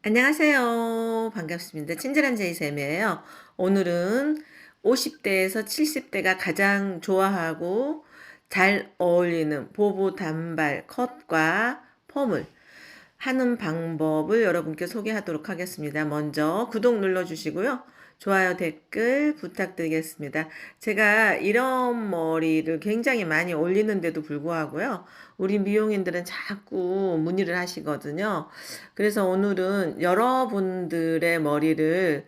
안녕하세요. 반갑습니다. 친절한 제이쌤이에요. 오늘은 50대에서 70대가 가장 좋아하고 잘 어울리는 보부 단발 컷과 펌을 하는 방법을 여러분께 소개하도록 하겠습니다. 먼저 구독 눌러주시고요. 좋아요, 댓글 부탁드리겠습니다. 제가 이런 머리를 굉장히 많이 올리는데도 불구하고요. 우리 미용인들은 자꾸 문의를 하시거든요. 그래서 오늘은 여러분들의 머리를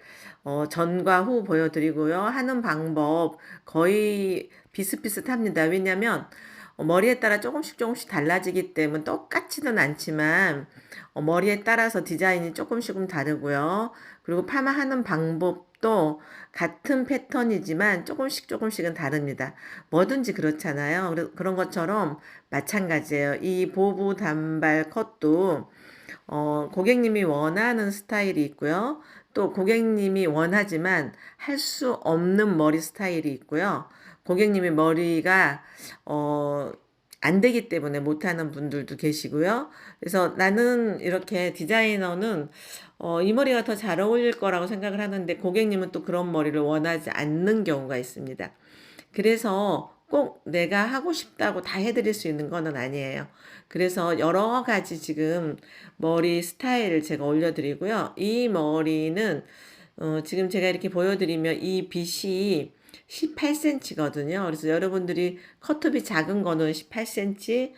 전과 후 보여드리고요. 하는 방법 거의 비슷비슷합니다. 왜냐면 머리에 따라 조금씩 달라지기 때문에 똑같지는 않지만 머리에 따라서 디자인이 조금 다르고요. 그리고 파마하는 방법도 같은 패턴이지만 조금씩은 다릅니다. 뭐든지 그렇잖아요. 그런 것처럼 마찬가지예요. 이 보부 단발 컷도 고객님이 원하는 스타일이 있고요. 또 고객님이 원하지만 할 수 없는 머리 스타일이 있고요. 고객님의 머리가 안 되기 때문에 못하는 분들도 계시고요. 그래서 나는 이렇게 디자이너는 이 머리가 더 잘 어울릴 거라고 생각을 하는데 고객님은 또 그런 머리를 원하지 않는 경우가 있습니다. 그래서 꼭 내가 하고 싶다고 다 해드릴 수 있는 거는 아니에요. 그래서 여러 가지 지금 머리 스타일을 제가 올려드리고요. 이 머리는 지금 제가 이렇게 보여드리면 이 빗이 18cm거든요. 그래서 여러분들이 커트비 작은 거는 18cm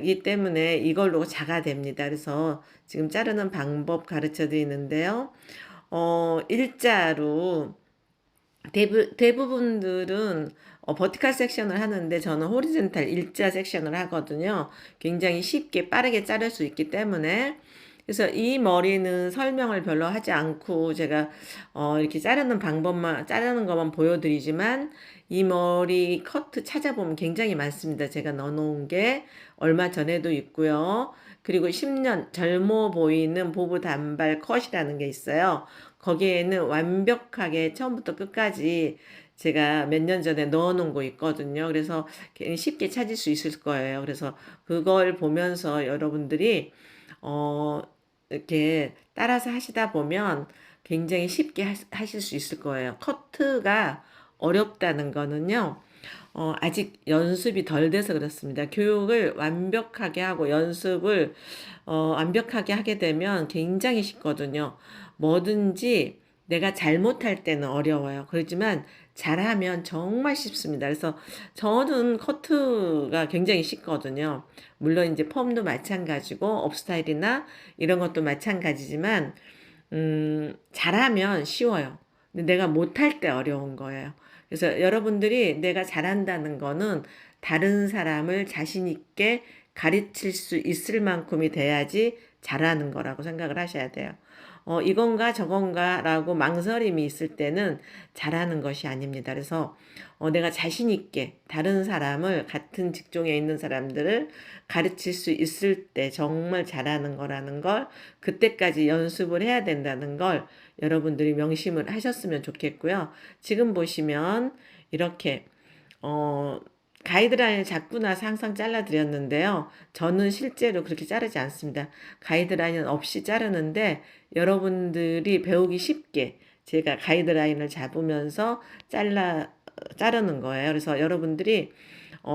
이기 때문에 이걸로 자가 됩니다. 그래서 지금 자르는 방법 가르쳐 드리는데요. 일자로 대부분들은 버티컬 섹션을 하는데 저는 호리젠탈 일자 섹션을 하거든요. 굉장히 쉽게 빠르게 자를 수 있기 때문에 그래서 이 머리는 설명을 별로 하지 않고 제가 이렇게 자르는 것만 보여드리지만 이 머리 커트 찾아보면 굉장히 많습니다. 제가 넣어놓은 게 얼마 전에도 있고요. 그리고 10년 젊어 보이는 보부 단발 컷이라는 게 있어요. 거기에는 완벽하게 처음부터 끝까지 제가 몇 년 전에 넣어놓은 거 있거든요. 그래서 쉽게 찾을 수 있을 거예요. 그래서 그걸 보면서 여러분들이 어, 이렇게 따라서 하시다 보면 굉장히 쉽게 하실 수 있을 거예요. 커트가 어렵다는 거는요. 아직 연습이 덜 돼서 그렇습니다. 교육을 완벽하게 하고 연습을 완벽하게 하게 되면 굉장히 쉽거든요. 뭐든지 내가 잘못할 때는 어려워요. 그렇지만 잘하면 정말 쉽습니다. 그래서 저는 커트가 굉장히 쉽거든요. 물론 이제 펌도 마찬가지고 업스타일이나 이런 것도 마찬가지지만 잘하면 쉬워요. 근데 내가 못할 때 어려운 거예요. 그래서 여러분들이 내가 잘한다는 거는 다른 사람을 자신 있게 가르칠 수 있을 만큼이 돼야지 잘하는 거라고 생각을 하셔야 돼요. 이건가 저건가 라고 망설임이 있을 때는 잘하는 것이 아닙니다. 그래서 내가 자신 있게 다른 사람을 같은 직종에 있는 사람들을 가르칠 수 있을 때 정말 잘하는 거라는 걸 그때까지 연습을 해야 된다는 걸 여러분들이 명심을 하셨으면 좋겠고요. 지금 보시면 이렇게 어, 가이드라인을 잡고 나서 항상 잘라드렸는데요. 저는 실제로 그렇게 자르지 않습니다. 가이드라인은 없이 자르는데 여러분들이 배우기 쉽게 제가 가이드라인을 잡으면서 자르는 거예요. 그래서 여러분들이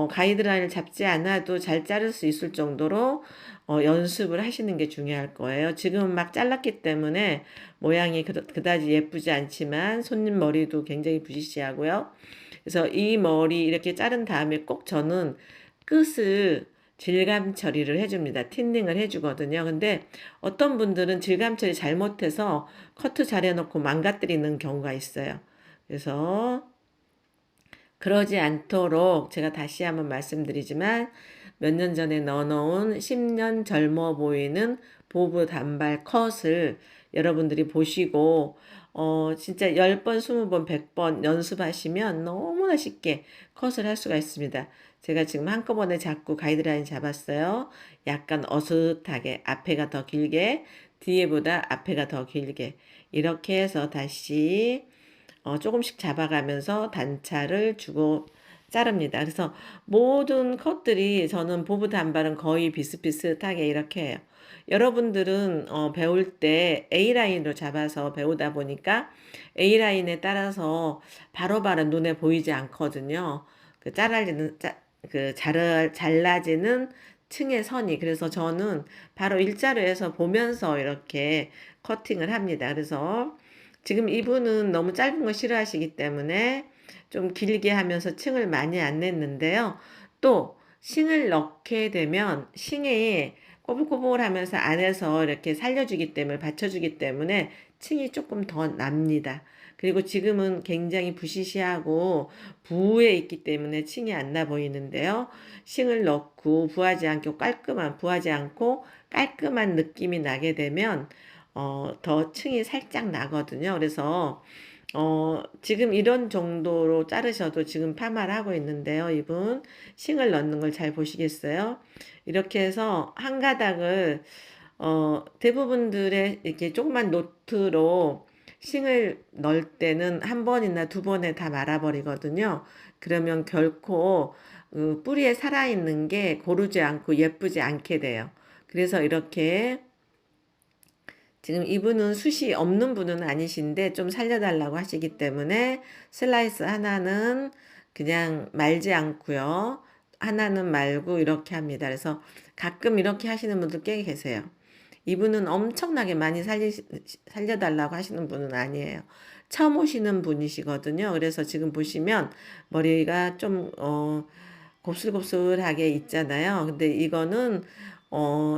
가이드라인을 잡지 않아도 잘 자를 수 있을 정도로 연습을 하시는 게 중요할 거예요. 지금 막 잘랐기 때문에 모양이 그다지 예쁘지 않지만 손님 머리도 굉장히 부시시하고요. 그래서 이 머리 이렇게 자른 다음에 꼭 저는 끝을 질감 처리를 해줍니다. 틴닝을 해주거든요. 근데 어떤 분들은 질감 처리 잘못해서 커트 잘 해놓고 망가뜨리는 경우가 있어요. 그래서 그러지 않도록 제가 다시 한번 말씀드리지만 몇 년 전에 넣어놓은 10년 젊어 보이는 보브 단발 컷을 여러분들이 보시고 진짜 10번, 20번, 100번 연습하시면 너무나 쉽게 컷을 할 수가 있습니다. 제가 지금 한꺼번에 잡고 가이드라인 잡았어요. 약간 어슷하게 앞에가 더 길게 뒤에보다 앞에가 더 길게 이렇게 해서 다시 조금씩 잡아가면서 단차를 주고 자릅니다. 그래서 모든 컷들이 저는 보부 단발은 거의 비슷비슷하게 이렇게 해요. 여러분들은 배울 때 A라인으로 잡아서 배우다 보니까 A라인에 따라서 바로바로 눈에 보이지 않거든요. 그 잘라지는 층의 선이. 그래서 저는 바로 일자로에서 보면서 이렇게 커팅을 합니다. 그래서 지금 이분은 너무 짧은 거 싫어하시기 때문에 좀 길게 하면서 층을 많이 안 냈는데요. 또 싱을 넣게 되면 싱에 꼬불꼬불하면서 안에서 이렇게 살려주기 때문에 받쳐주기 때문에 층이 조금 더 납니다. 그리고 지금은 굉장히 부시시하고 부에 있기 때문에 층이 안 나 보이는데요. 싱을 넣고 부하지 않고 깔끔한 느낌이 나게 되면 더 층이 살짝 나거든요. 그래서 지금 이런 정도로 자르셔도 지금 파마를 하고 있는데요. 이분 싱을 넣는 걸 잘 보시겠어요? 이렇게 해서 한 가닥을 대부분들의 이렇게 조그만 노트로 싱을 넣을 때는 한 번이나 두 번에 다 말아버리거든요. 그러면 결코 뿌리에 살아있는 게 고르지 않고 예쁘지 않게 돼요. 그래서 이렇게 지금 이분은 숱이 없는 분은 아니신데 좀 살려달라고 하시기 때문에 슬라이스 하나는 그냥 말지 않고요. 하나는 말고 이렇게 합니다. 그래서 가끔 이렇게 하시는 분들 꽤 계세요. 이분은 엄청나게 많이 살려달라고 하시는 분은 아니에요. 처음 오시는 분이시거든요. 그래서 지금 보시면 머리가 좀 곱슬곱슬하게 있잖아요. 근데 이거는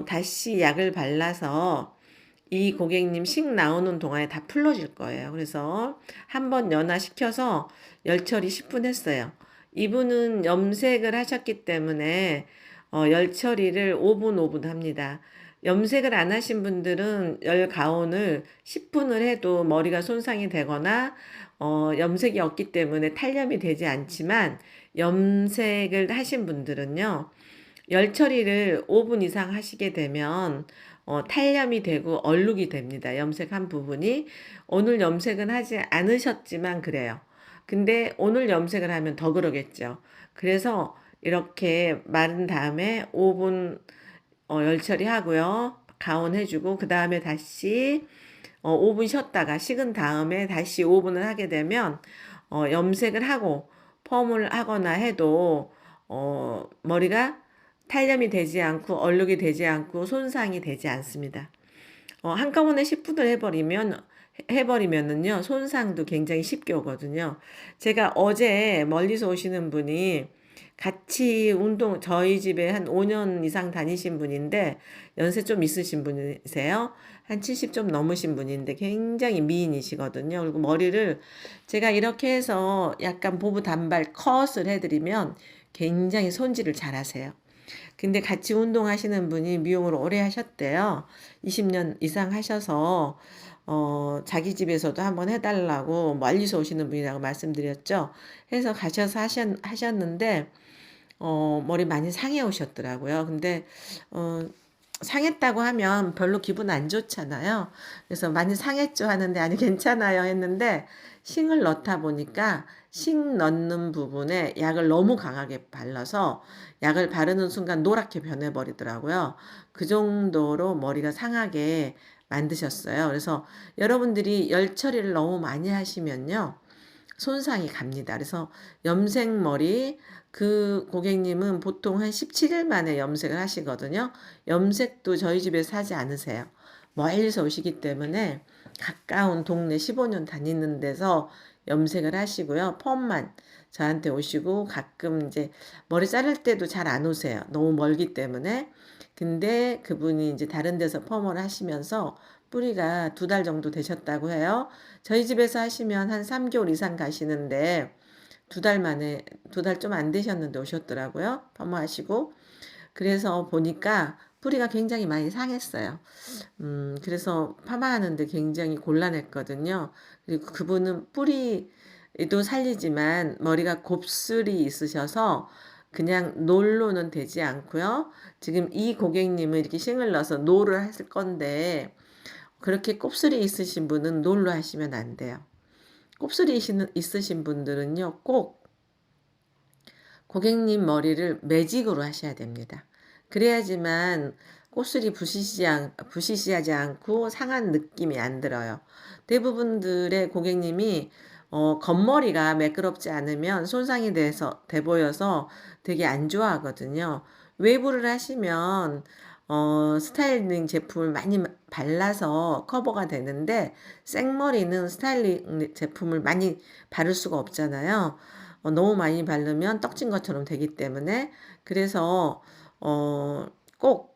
다시 약을 발라서 이 고객님 식 나오는 동안에 다 풀러질 거예요. 그래서 한번 연화시켜서 열처리 10분 했어요. 이분은 염색을 하셨기 때문에 열처리를 5분 합니다. 염색을 안 하신 분들은 열 가온을 10분을 해도 머리가 손상이 되거나 염색이 없기 때문에 탄염이 되지 않지만 염색을 하신 분들은요. 열 처리를 5분 이상 하시게 되면 탄염이 되고 얼룩이 됩니다. 염색한 부분이. 오늘 염색은 하지 않으셨지만 그래요. 근데 오늘 염색을 하면 더 그러겠죠. 그래서 이렇게 마른 다음에 5분 열 처리하고요. 가온 해주고 그 다음에 다시 5분 쉬었다가 식은 다음에 다시 5분을 하게 되면 염색을 하고 펌을 하거나 해도 머리가 탄염이 되지 않고 얼룩이 되지 않고 손상이 되지 않습니다. 한꺼번에 10분을 해버리면은요, 손상도 굉장히 쉽게 오거든요. 제가 어제 멀리서 오시는 분이 같이 저희 집에 한 5년 이상 다니신 분인데, 연세 좀 있으신 분이세요. 한 70 좀 넘으신 분인데, 굉장히 미인이시거든요. 그리고 머리를 제가 이렇게 해서 약간 보부 단발 컷을 해드리면 굉장히 손질을 잘 하세요. 근데 같이 운동하시는 분이 미용을 오래 하셨대요. 20년 이상 하셔서 자기 집에서도 한번 해달라고 멀리서 오시는 분이라고 말씀드렸죠. 해서 가셔서 하셨는데 머리 많이 상해 오셨더라고요. 근데 상했다고 하면 별로 기분 안 좋잖아요. 그래서 많이 상했죠 하는데 아니 괜찮아요 했는데 싱을 넣다 보니까 싱 넣는 부분에 약을 너무 강하게 발라서 약을 바르는 순간 노랗게 변해버리더라고요. 그 정도로 머리가 상하게 만드셨어요. 그래서 여러분들이 열 처리를 너무 많이 하시면요. 손상이 갑니다. 그래서 염색머리 그 고객님은 보통 한 17일 만에 염색을 하시거든요. 염색도 저희 집에서 하지 않으세요. 멀리서 오시기 때문에 가까운 동네 15년 다니는 데서 염색을 하시고요. 펌만 저한테 오시고 가끔 이제 머리 자를 때도 잘 안 오세요. 너무 멀기 때문에. 근데 그분이 이제 다른 데서 펌을 하시면서 뿌리가 2달 정도 되셨다고 해요. 저희 집에서 하시면 한 3개월 이상 가시는데 2달 만에 2달 좀 안 되셨는데 오셨더라고요. 펌하시고. 그래서 보니까 뿌리가 굉장히 많이 상했어요. 그래서 파마하는데 굉장히 곤란했거든요. 그리고 그분은 뿌리도 살리지만 머리가 곱슬이 있으셔서 그냥 놀로는 되지 않고요. 지금 이 고객님은 이렇게 싱을 넣어서 노를 했을 건데 그렇게 곱슬이 있으신 분은 놀로 하시면 안 돼요. 곱슬이 있으신 분들은요, 꼭 고객님 머리를 매직으로 하셔야 됩니다. 그래야지만 꼬슬이 부시시하지 않고 상한 느낌이 안 들어요. 대부분들의 고객님이 겉머리가 매끄럽지 않으면 손상이 돼 보여서 되게 안 좋아하거든요. 웨이브를 하시면 스타일링 제품을 많이 발라서 커버가 되는데 생머리는 스타일링 제품을 많이 바를 수가 없잖아요. 너무 많이 바르면 떡진 것처럼 되기 때문에 그래서 꼭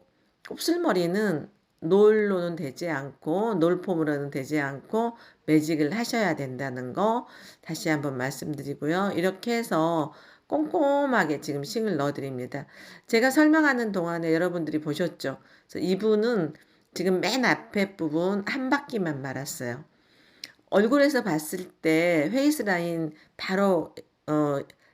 곱슬머리는 노을로는 되지 않고 놀폼으로는 되지 않고 매직을 하셔야 된다는 거 다시 한번 말씀드리고요. 이렇게 해서 꼼꼼하게 지금 싱을 넣어드립니다. 제가 설명하는 동안에 여러분들이 보셨죠? 그래서 이분은 지금 맨 앞에 부분 한 바퀴만 말았어요. 얼굴에서 봤을 때 페이스 라인 바로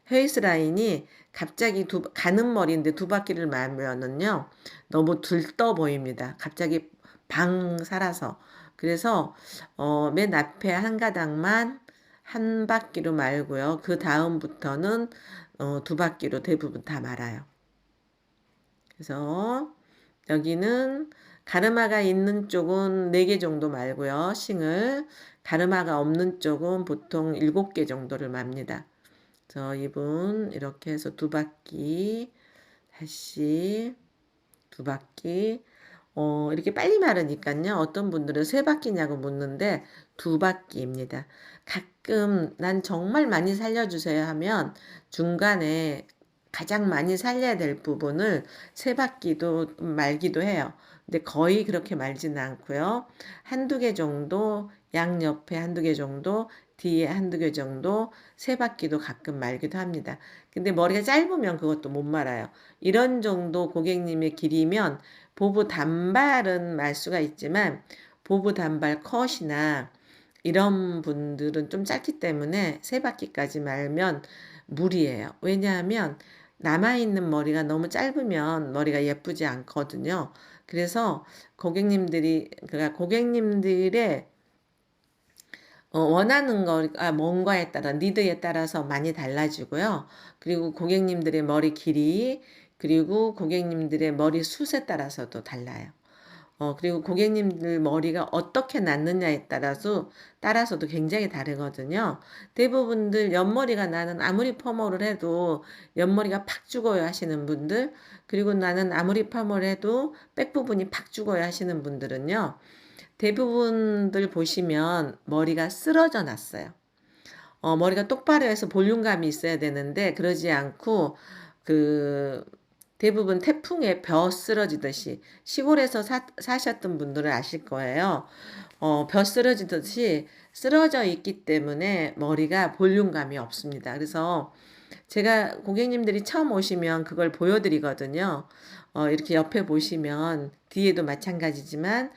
페이스 라인이 갑자기 가는 머리인데 두 바퀴를 말면은요 너무 들떠 보입니다. 갑자기 방 살아서 그래서 맨 앞에 한 가닥만 한 바퀴로 말고요. 그 다음부터는 두 바퀴로 대부분 다 말아요. 그래서 여기는 가르마가 있는 쪽은 4개 정도 말고요. 싱을 가르마가 없는 쪽은 보통 7개 정도를 맙니다. 그래서 이분 이렇게 해서 두 바퀴 다시 두 바퀴 이렇게 빨리 마르니까요. 어떤 분들은 세 바퀴냐고 묻는데 두 바퀴입니다. 가끔 난 정말 많이 살려주세요 하면 중간에 가장 많이 살려야 될 부분을 세 바퀴도 말기도 해요. 근데 거의 그렇게 말지는 않고요. 한두 개 정도 양옆에 한두 개 정도 뒤에 한두 개 정도 세 바퀴도 가끔 말기도 합니다. 근데 머리가 짧으면 그것도 못 말아요. 이런 정도 고객님의 길이면 보부 단발은 말 수가 있지만 보부 단발 컷이나 이런 분들은 좀 짧기 때문에 세 바퀴까지 말면 무리예요. 왜냐하면 남아있는 머리가 너무 짧으면 머리가 예쁘지 않거든요. 그래서 그러니까 고객님들의 원하는 거가 뭔가에 따라 니드에 따라서 많이 달라지고요. 그리고 고객님들의 머리 길이 그리고 고객님들의 머리 숱에 따라서도 달라요. 그리고 고객님들 머리가 어떻게 났느냐에 따라서도 굉장히 다르거든요. 대부분들 옆머리가 나는 아무리 펌을 해도 옆머리가 팍 죽어요 하시는 분들, 그리고 나는 아무리 펌을 해도 백 부분이 팍 죽어요 하시는 분들은요. 대부분들 보시면 머리가 쓰러져 놨어요. 머리가 똑바로 해서 볼륨감이 있어야 되는데 그러지 않고 그 대부분 태풍에 벼 쓰러지듯이 시골에서 사셨던 분들은 아실 거예요. 벼 쓰러지듯이 쓰러져 있기 때문에 머리가 볼륨감이 없습니다. 그래서 제가 고객님들이 처음 오시면 그걸 보여드리거든요. 이렇게 옆에 보시면 뒤에도 마찬가지지만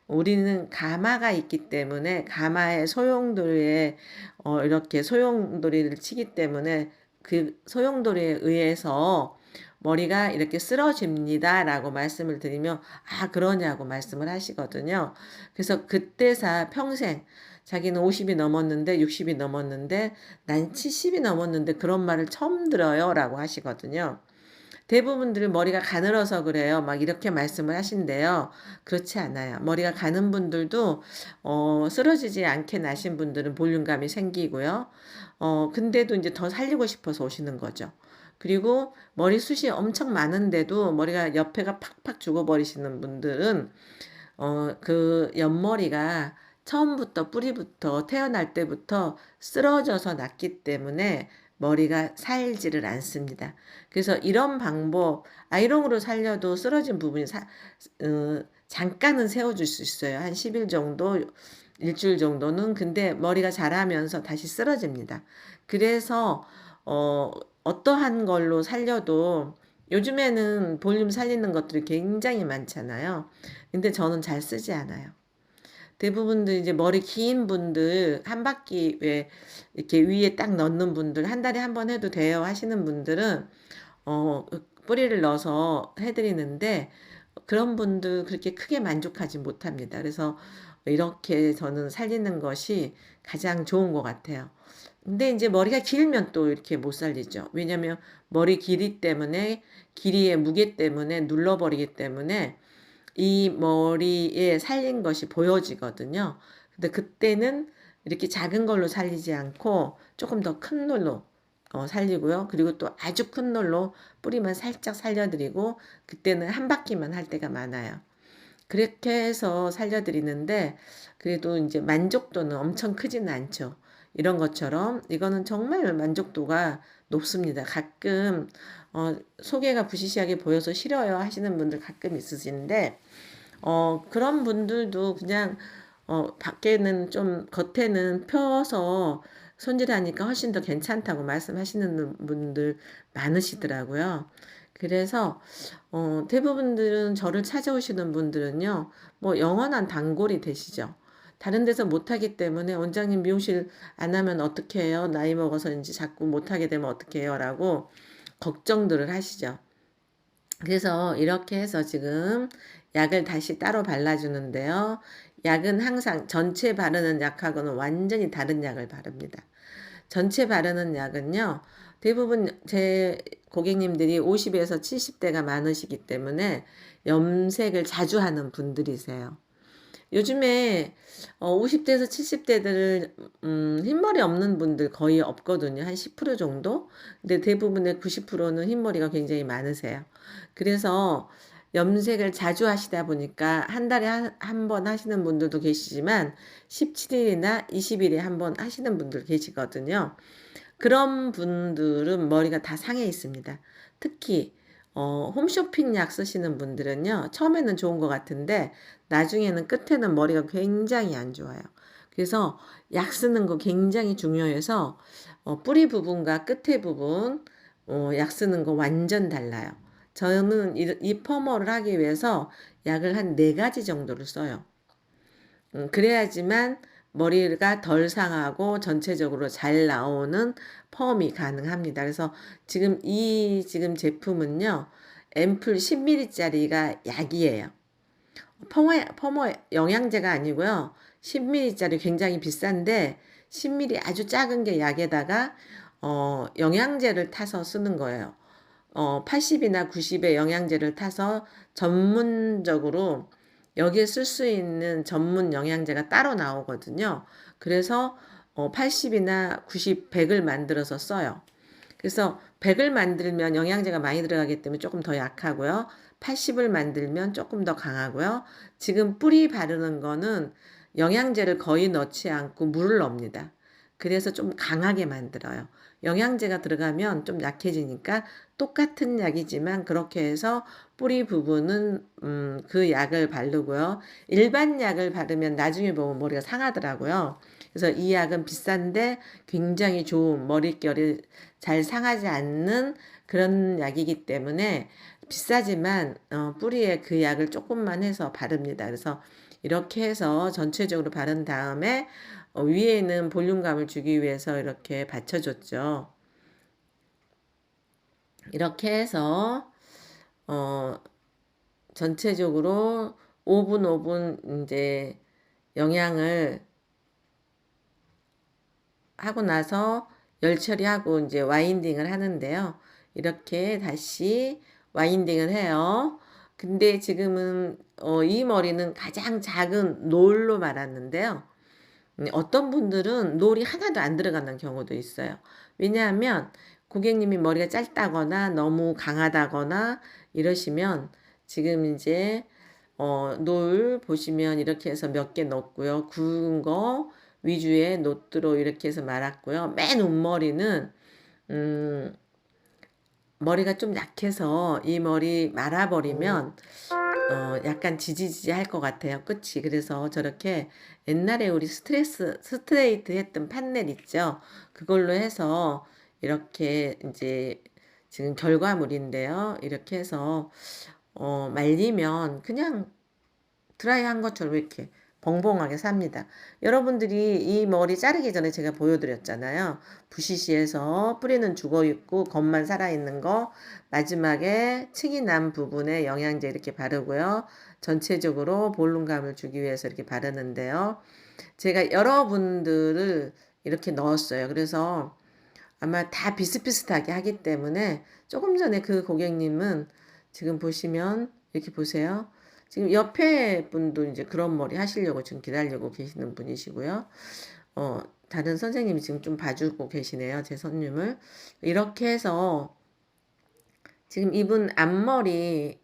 우리는 가마가 있기 때문에 가마의 소용돌이에 이렇게 소용돌이를 치기 때문에 그 소용돌이에 의해서 머리가 이렇게 쓰러집니다 라고 말씀을 드리면 그러냐고 말씀을 하시거든요. 그래서 그때사 평생 자기는 50이 넘었는데 60이 넘었는데 난 70이 넘었는데 그런 말을 처음 들어요 라고 하시거든요. 대부분들 머리가 가늘어서 그래요. 막 이렇게 말씀을 하신대요. 그렇지 않아요. 머리가 가는 분들도 쓰러지지 않게 나신 분들은 볼륨감이 생기고요. 근데도 이제 더 살리고 싶어서 오시는 거죠. 그리고 머리숱이 엄청 많은데도 머리가 옆에가 팍팍 죽어버리시는 분들은 그 옆머리가 처음부터 뿌리부터 태어날 때부터 쓰러져서 났기 때문에 머리가 살지를 않습니다. 그래서 이런 방법, 아이롱으로 살려도 쓰러진 부분이 잠깐은 세워줄 수 있어요. 한 10일 정도, 일주일 정도는. 근데 머리가 자라면서 다시 쓰러집니다. 그래서 어떠한 걸로 살려도 요즘에는 볼륨 살리는 것들이 굉장히 많잖아요. 근데 저는 잘 쓰지 않아요. 대부분들 이제 머리 긴 분들 한 바퀴 왜 이렇게 위에 딱 넣는 분들 한 달에 한 번 해도 돼요 하시는 분들은 뿌리를 넣어서 해드리는데 그런 분들 그렇게 크게 만족하지 못합니다. 그래서 이렇게 저는 살리는 것이 가장 좋은 것 같아요. 근데 이제 머리가 길면 또 이렇게 못 살리죠. 왜냐면 머리 길이 때문에 길이의 무게 때문에 눌러버리기 때문에 이 머리에 살린 것이 보여지거든요. 근데 그때는 이렇게 작은 걸로 살리지 않고 조금 더 큰 롤로 살리고요. 그리고 또 아주 큰 롤로 뿌리만 살짝 살려드리고 그때는 한 바퀴만 할 때가 많아요. 그렇게 해서 살려드리는데 그래도 이제 만족도는 엄청 크지는 않죠. 이런 것처럼 이거는 정말 만족도가 높습니다. 가끔 소개가 부시시하게 보여서 싫어요 하시는 분들 가끔 있으신데 그런 분들도 그냥 밖에는 좀 겉에는 펴서 손질하니까 훨씬 더 괜찮다고 말씀하시는 분들 많으시더라고요. 그래서 대부분들은 저를 찾아오시는 분들은요, 뭐 영원한 단골이 되시죠. 다른 데서 못하기 때문에 원장님 미용실 안 하면 어떻게 해요? 나이 먹어서인지 자꾸 못하게 되면 어떻게 해요? 라고 걱정들을 하시죠. 그래서 이렇게 해서 지금 약을 다시 따로 발라주는데요. 약은 항상 전체 바르는 약하고는 완전히 다른 약을 바릅니다. 전체 바르는 약은요. 대부분 제 고객님들이 50에서 70대가 많으시기 때문에 염색을 자주 하는 분들이세요. 요즘에 50대에서 70대들 흰머리 없는 분들 거의 없거든요. 한 10% 정도? 근데 대부분의 90%는 흰머리가 굉장히 많으세요. 그래서 염색을 자주 하시다 보니까 한 달에 한 번 하시는 분들도 계시지만 17일이나 20일에 한 번 하시는 분들 계시거든요. 그런 분들은 머리가 다 상해 있습니다. 특히 홈쇼핑 약 쓰시는 분들은요. 처음에는 좋은 것 같은데 나중에는 끝에는 머리가 굉장히 안 좋아요. 그래서 약 쓰는 거 굉장히 중요해서 뿌리 부분과 끝에 부분 약 쓰는 거 완전 달라요. 저는 이 퍼머를 하기 위해서 약을 한 4가지 정도를 써요. 그래야지만 머리가 덜 상하고 전체적으로 잘 나오는 펌이 가능합니다. 그래서 지금 제품은요, 앰플 10ml짜리가 약이에요. 퍼머 영양제가 아니고요. 10ml짜리 굉장히 비싼데 10ml 아주 작은 게 약에다가 영양제를 타서 쓰는 거예요. 80이나 90의 영양제를 타서 전문적으로 여기에 쓸 수 있는 전문 영양제가 따로 나오거든요. 그래서 80이나 90, 100을 만들어서 써요. 그래서 100을 만들면 영양제가 많이 들어가기 때문에 조금 더 약하고요. 80을 만들면 조금 더 강하고요. 지금 뿌리 바르는 거는 영양제를 거의 넣지 않고 물을 넣습니다. 그래서 좀 강하게 만들어요. 영양제가 들어가면 좀 약해지니까 똑같은 약이지만 그렇게 해서 뿌리 부분은 그 약을 바르고요. 일반 약을 바르면 나중에 보면 머리가 상하더라고요. 그래서 이 약은 비싼데 굉장히 좋은 머릿결이 잘 상하지 않는 그런 약이기 때문에 비싸지만 뿌리에 그 약을 조금만 해서 바릅니다. 그래서 이렇게 해서 전체적으로 바른 다음에 위에는 볼륨감을 주기 위해서 이렇게 받쳐줬죠. 이렇게 해서 어, 전체적으로 5분 이제 영양을 하고 나서 열 처리하고 이제 와인딩을 하는데요. 이렇게 다시 와인딩을 해요. 근데 지금은 이 머리는 가장 작은 롤로 말았는데요. 어떤 분들은 롤이 하나도 안 들어가는 경우도 있어요. 왜냐하면 고객님이 머리가 짧다거나 너무 강하다거나 이러시면 지금 이제 놀 보시면 이렇게 해서 몇 개 넣었고요. 구운 거 위주의 노트로 이렇게 해서 말았고요. 맨 윗머리는 음, 머리가 좀 약해서 이 머리 말아버리면 약간 지지지 할 것 같아요. 끝이. 그래서 저렇게 옛날에 우리 스트레이트 했던 판넬 있죠. 그걸로 해서 이렇게 이제 지금 결과물인데요. 이렇게 해서 말리면 그냥 드라이한 것처럼 이렇게 벙벙하게 삽니다. 여러분들이 이 머리 자르기 전에 제가 보여드렸잖아요. 부시시해서 뿌리는 죽어있고 겉만 살아있는 거 마지막에 층이 난 부분에 영양제 이렇게 바르고요. 전체적으로 볼륨감을 주기 위해서 이렇게 바르는데요. 제가 여러분들을 이렇게 넣었어요. 그래서 아마 다 비슷비슷하게 하기 때문에 조금 전에 그 고객님은 지금 보시면 이렇게 보세요. 지금 옆에 분도 이제 그런 머리 하시려고 지금 기다리고 계시는 분이시고요. 다른 선생님이 지금 좀 봐주고 계시네요. 제 손님을. 이렇게 해서 지금 이분 앞머리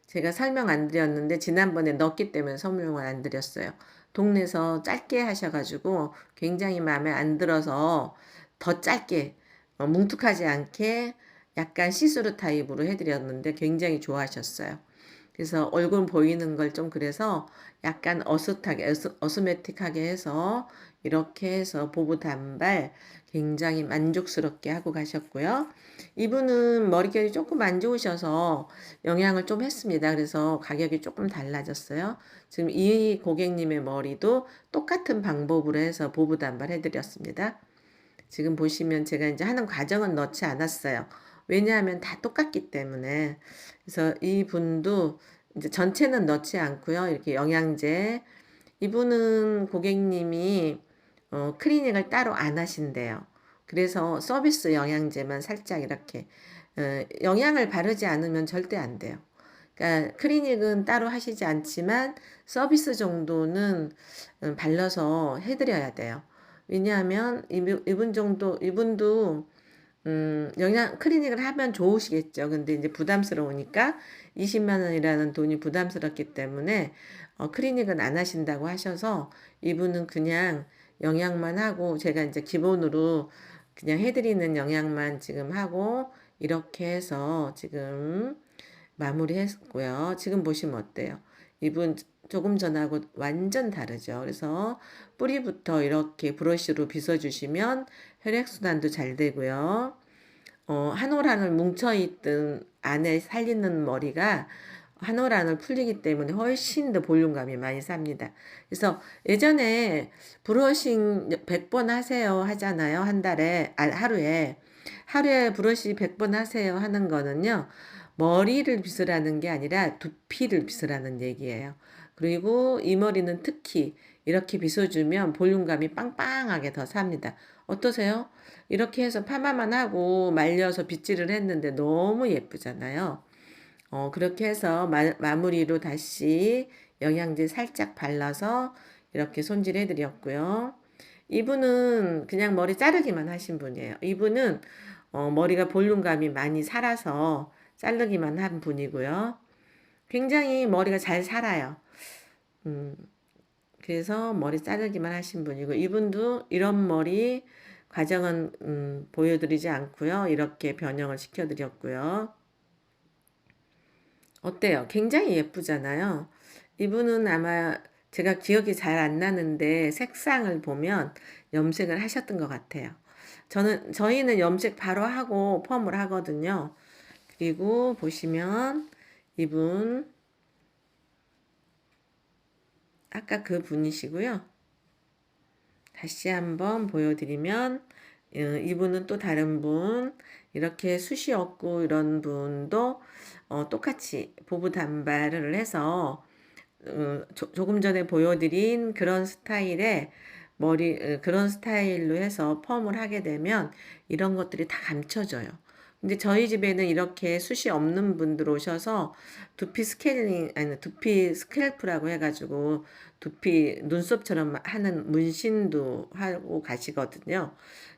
제가 설명 안 드렸는데 지난번에 넣었기 때문에 설명을 안 드렸어요. 동네에서 짧게 하셔가지고 굉장히 마음에 안 들어서 더 짧게 뭉툭하지 않게 약간 시스루 타입으로 해드렸는데 굉장히 좋아하셨어요. 그래서 얼굴 보이는 걸 좀 그래서 약간 어스매틱하게 해서 이렇게 해서 보부 단발 굉장히 만족스럽게 하고 가셨고요. 이분은 머릿결이 조금 안 좋으셔서 영양을 좀 했습니다. 그래서 가격이 조금 달라졌어요. 지금 이 고객님의 머리도 똑같은 방법으로 해서 보부 단발 해드렸습니다. 지금 보시면 제가 이제 하는 과정은 넣지 않았어요. 왜냐하면 다 똑같기 때문에. 그래서 이분도 이제 전체는 넣지 않고요. 이렇게 영양제. 이분은 고객님이 클리닉을 따로 안 하신대요. 그래서 서비스 영양제만 살짝 이렇게 영양을 바르지 않으면 절대 안 돼요. 그러니까 클리닉은 따로 하시지 않지만 서비스 정도는 발라서 해드려야 돼요. 왜냐하면 이분도 영양 클리닉을 하면 좋으시겠죠. 근데 이제 부담스러우니까 20만 원이라는 돈이 부담스럽기 때문에 클리닉은 안 하신다고 하셔서 이분은 그냥 영양만 하고 제가 이제 기본으로 그냥 해드리는 영양만 지금 하고 이렇게 해서 지금 마무리했고요. 지금 보시면 어때요? 이분 조금 전하고 완전 다르죠. 그래서 뿌리부터 이렇게 브러쉬로 빗어주시면 혈액순환도 잘 되고요. 한 올 한 올 뭉쳐있던 안에 살리는 머리가 한 올 한 올 풀리기 때문에 훨씬 더 볼륨감이 많이 삽니다. 그래서 예전에 브러싱 100번 하세요 하잖아요. 한 달에, 하루에. 하루에 브러쉬 100번 하세요 하는 거는요. 머리를 빗으라는 게 아니라 두피를 빗으라는 얘기예요. 그리고 이 머리는 특히 이렇게 빗어주면 볼륨감이 빵빵하게 더 삽니다. 어떠세요? 이렇게 해서 파마만 하고 말려서 빗질을 했는데 너무 예쁘잖아요. 그렇게 해서 마무리로 다시 영양제 살짝 발라서 이렇게 손질해 드렸고요. 이분은 그냥 머리 자르기만 하신 분이에요. 이분은 머리가 볼륨감이 많이 살아서 자르기만 한 분이고요. 굉장히 머리가 잘 살아요. 음, 그래서 머리 자르기만 하신 분이고 이분도 이런 머리 과정은 보여드리지 않고요. 이렇게 변형을 시켜드렸고요. 어때요? 굉장히 예쁘잖아요. 이분은 아마 제가 기억이 잘 안 나는데 색상을 보면 염색을 하셨던 것 같아요. 저희는 염색 바로 하고 펌을 하거든요. 그리고 보시면 이분 아까 그 분이시고요. 다시 한번 보여드리면 이분은 또 다른 분 이렇게 숱이 없고 이런 분도 똑같이 보부 단발을 해서 조금 전에 보여드린 그런 스타일의 그런 스타일로 해서 펌을 하게 되면 이런 것들이 다 감춰져요. 근데 저희 집에는 이렇게 숱이 없는 분들 오셔서 두피 스캘프라고 해가지고 두피 눈썹처럼 하는 문신도 하고 가시거든요.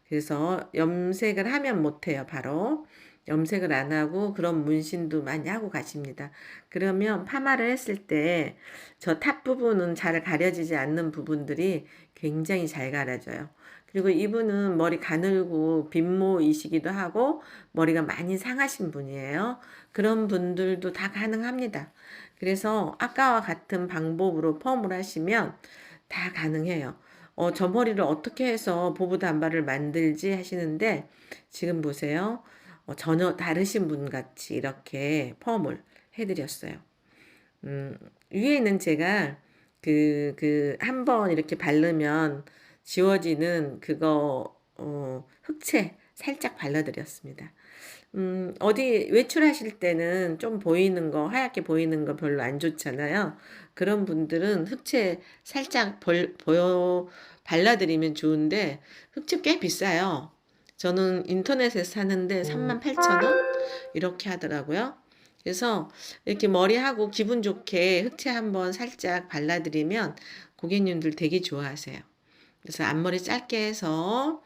그래서 염색을 하면 못해요, 바로. 염색을 안 하고 그런 문신도 많이 하고 가십니다. 그러면 파마를 했을 때 저 탑 부분은 잘 가려지지 않는 부분들이 굉장히 잘 가려져요. 그리고 이분은 머리 가늘고 빈모이시기도 하고 머리가 많이 상하신 분이에요. 그런 분들도 다 가능합니다. 그래서 아까와 같은 방법으로 펌을 하시면 다 가능해요. 저 머리를 어떻게 해서 보부 단발을 만들지 하시는데 지금 보세요. 전혀 다르신 분 같이 이렇게 펌을 해드렸어요. 위에는 제가 한 번 이렇게 바르면 지워지는 흑채 살짝 발라드렸습니다. 어디 외출하실 때는 좀 하얗게 보이는 거 별로 안 좋잖아요. 그런 분들은 흑채 살짝 발라드리면 좋은데, 흑채 꽤 비싸요. 저는 인터넷에서 사는데 38,000원? 이렇게 하더라고요. 그래서 이렇게 머리하고 기분 좋게 흑채 한번 살짝 발라드리면 고객님들 되게 좋아하세요. 그래서 앞머리 짧게 해서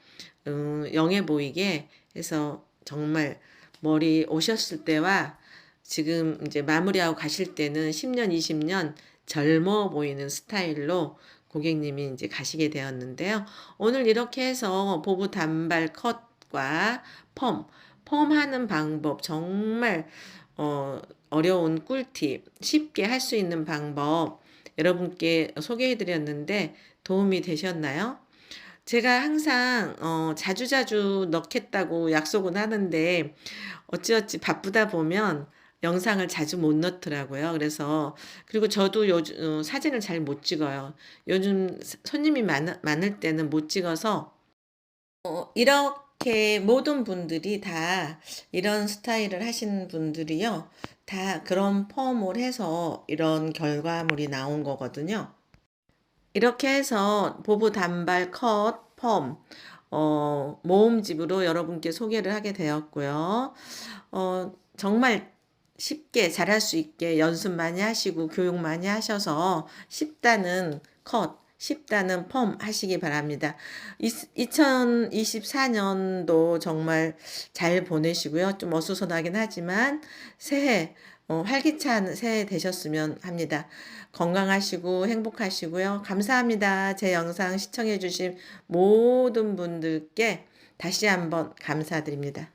영해 보이게 해서 정말 머리 오셨을 때와 지금 이제 마무리하고 가실 때는 10년, 20년 젊어 보이는 스타일로 고객님이 이제 가시게 되었는데요. 오늘 이렇게 해서 보부 단발 컷과 펌 하는 방법 정말 어려운 꿀팁, 쉽게 할 수 있는 방법 여러분께 소개해 드렸는데 도움이 되셨나요? 제가 항상 자주자주 넣겠다고 약속은 하는데 어찌어찌 바쁘다 보면 영상을 자주 못 넣더라고요. 그래서 그리고 저도 요즘 사진을 잘 못 찍어요. 요즘 손님이 많을 때는 못 찍어서 이렇게 모든 분들이 다 이런 스타일을 하신 분들이요. 다 그런 펌을 해서 이런 결과물이 나온 거거든요. 이렇게 해서 보부 단발 컷 펌 모음집으로 여러분께 소개를 하게 되었고요. 정말 쉽게 잘할 수 있게 연습 많이 하시고 교육 많이 하셔서 쉽다는 컷, 쉽다는 펌 하시기 바랍니다. 2024년도 정말 잘 보내시고요. 좀 어수선하긴 하지만 새해 활기찬 새해 되셨으면 합니다. 건강하시고 행복하시고요. 감사합니다. 제 영상 시청해 주신 모든 분들께 다시 한번 감사드립니다.